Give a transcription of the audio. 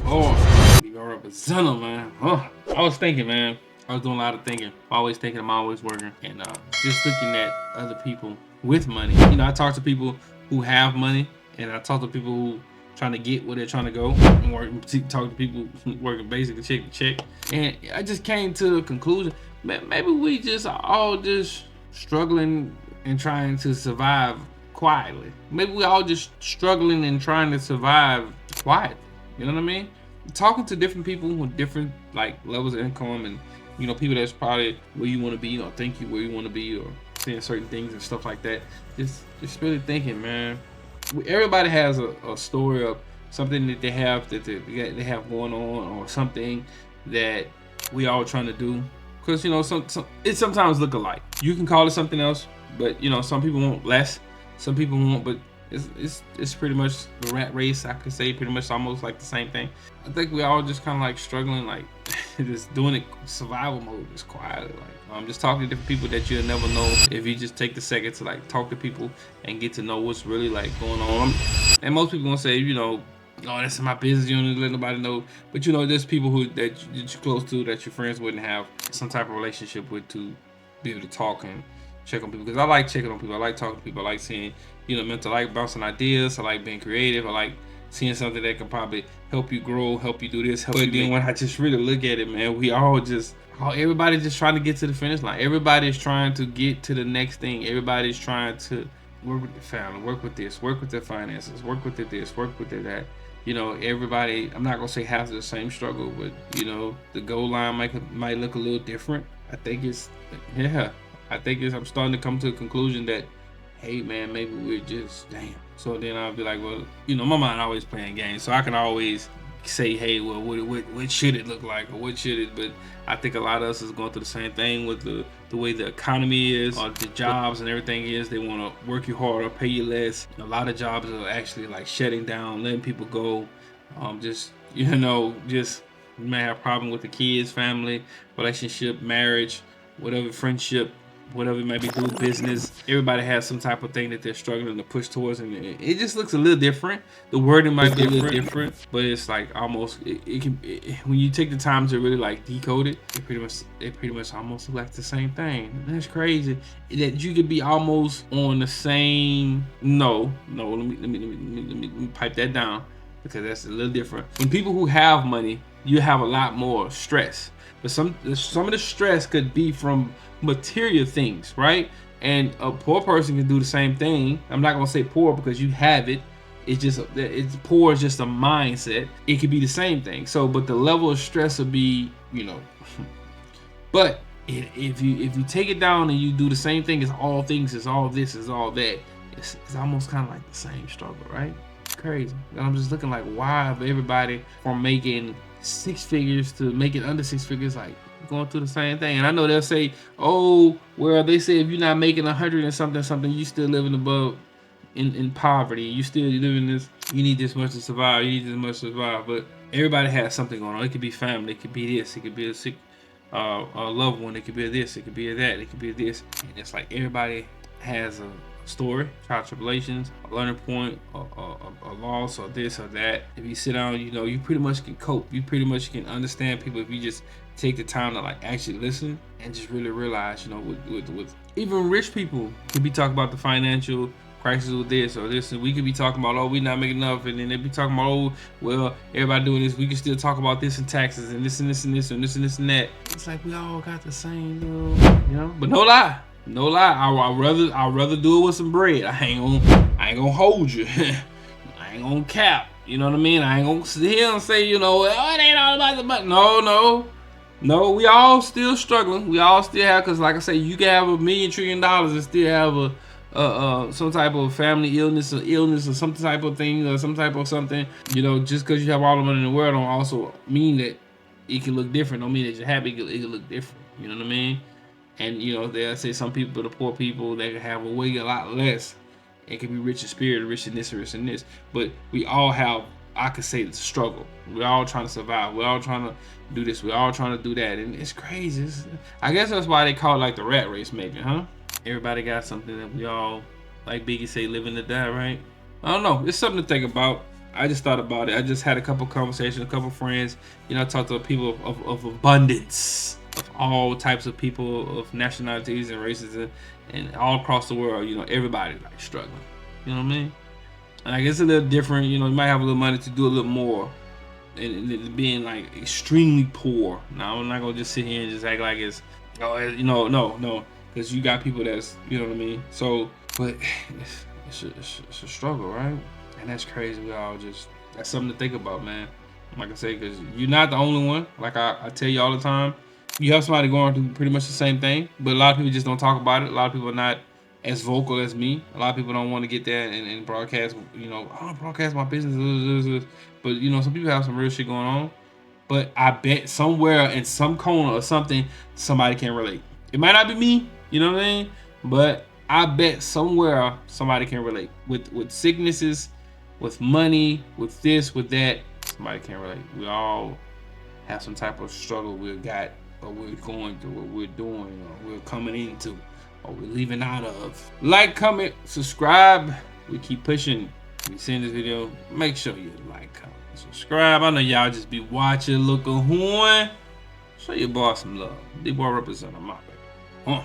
Lord, dboyrepasenta, man. I was thinking, man. I was doing a lot of thinking. Always thinking, I'm always working. And just looking at other people with money. You know, I talk to people who have money, and I talk to people who trying to get where they're trying to go, and talk to people working basically check to check. And I just came to a conclusion. Maybe we just all just struggling and trying to survive quietly. Maybe we all just struggling and trying to survive quietly. You know what I mean? Talking to different people with different like levels of income, and you know, people that's probably where you want to be, or think you where you want to be, or saying certain things and stuff like that. Just really thinking, man. Everybody has a story of something that they have they have going on, or something that we all trying to do. Because you know, it sometimes look alike. You can call it something else, but you know, some people want less, some people want, but it's pretty much the rat race. I could say pretty much almost like the same thing. I think we all just kind of like struggling, like just doing it survival mode, just quietly. Like just talking to different people that you'll never know if you just take the second to like talk to people and get to know what's really like going on. And most people gonna say, you know, oh, that's my business. You don't let nobody know. But you know, there's people that you're close to, that your friends wouldn't have some type of relationship with, to be able to talk and check on people. Because I like checking on people. I like talking to people. I like seeing, you know, mental, I like bouncing ideas. I like being creative. I like seeing something that can probably help you grow, help you do this. But then when I just really look at it, man, we all just, everybody just trying to get to the finish line. Everybody's trying to get to the next thing. Everybody's trying to work with the family, work with this, work with their finances, work with this, work with that. You know, everybody, I'm not gonna say has the same struggle, but you know, the goal line might look a little different. I think I'm starting to come to a conclusion that, hey man, maybe we're just damn. So then I'll be like, well, you know, my mind always playing games, so I can always say, hey, well, what should it look like, or what should it? But I think a lot of us is going through the same thing with the way the economy is, or the jobs and everything is. They want to work you harder, pay you less. A lot of jobs are actually like shutting down, letting people go. Just you know, just you may have a problem with the kids, family, relationship, marriage, whatever, friendship, whatever it might be, do business. Everybody has some type of thing that they're struggling to push towards, and it just looks a little different. The wording might be a little different, but it's like almost when you take the time to really like decode it, it pretty much almost look like the same thing. That's crazy that you could be almost on the same. No, let me pipe that down, because that's a little different. When people who have money, you have a lot more stress. But some of the stress could be from material things, right? And a poor person can do the same thing. I'm not gonna say poor because you have it. It's poor is just a mindset. It could be the same thing. So, but the level of stress will be, you know. But if you take it down and you do the same thing as all things, as all this, as all that, it's almost kind of like the same struggle, right? Crazy. And I'm just looking like, why have everybody from making six figures to making under six figures like going through the same thing? And I know they'll say, oh, well, they say if you're not making 100 and something, you still living above in poverty. You still living this. You need this much to survive. You need this much to survive. But everybody has something going on. It could be family. It could be this. It could be a sick a loved one. It could be a this. It could be a that. It could be a this. And it's like everybody has a story, trial tribulations, a learning point, a loss, or this or that. If you sit down, you know, you pretty much can cope. You pretty much can understand people if you just take the time to like actually listen and just really realize, you know, with even rich people could be talking about the financial crisis with this or this, and we could be talking about, oh, we're not making enough, and then they be talking about, oh, well, everybody doing this, we can still talk about this and taxes and this and this and this and this and this and that. It's like we all got the same, you know. But no lie, I'd rather do it with some bread. I ain't gonna hold you. I ain't gonna cap. You know what I mean? I ain't gonna sit here and say, you know, oh, it ain't all about the money. No. We all still struggling. We all still have, because like I say, you can have $1 million trillion and still have some type of family illness or some type of thing or some type of something. You know, just because you have all the money in the world don't also mean that it can look different. Don't mean that you're happy. It can look different. You know what I mean? And you know, they'll say some people, the poor people, they can have a lot less and can be rich in spirit, rich in this, rich in this. But we all have, I could say, the struggle. We're all trying to survive. We're all trying to do this. We're all trying to do that. And it's crazy. I guess that's why they call it like the rat race, maybe, huh? Everybody got something that we all, like Biggie say, living to die, right? I don't know. It's something to think about. I just thought about it. I just had a couple conversations, a couple friends. You know, I talked to people of abundance, of all types of people, of nationalities and races, and all across the world. You know, everybody like struggling. You know what I mean? And I guess a little different. You know, you might have a little money to do a little more, and being like extremely poor. Now, I'm not gonna just sit here and just act like it's, oh, you know, no, because you got people that's, you know what I mean. So, but it's a struggle, right? And that's crazy. We all just, that's something to think about, man. Like I say, because you're not the only one. Like I tell you all the time, you have somebody going through pretty much the same thing, but a lot of people just don't talk about it. A lot of people are not as vocal as me. A lot of people don't want to get there and broadcast, you know, I don't broadcast my business. But, you know, some people have some real shit going on. But I bet somewhere in some corner or something, somebody can relate. It might not be me, you know what I mean? But I bet somewhere somebody can relate. With sicknesses, with money, with this, with that, somebody can relate. We all have some type of struggle we've got, or we're going through, or we're doing, or we're coming into, or we're leaving out of. Like, comment, subscribe. We keep pushing. If you seen this video, make sure you like, comment, subscribe. I know y'all just be watching, looking horn. Show your boss some love. dboyrepasenta, my baby.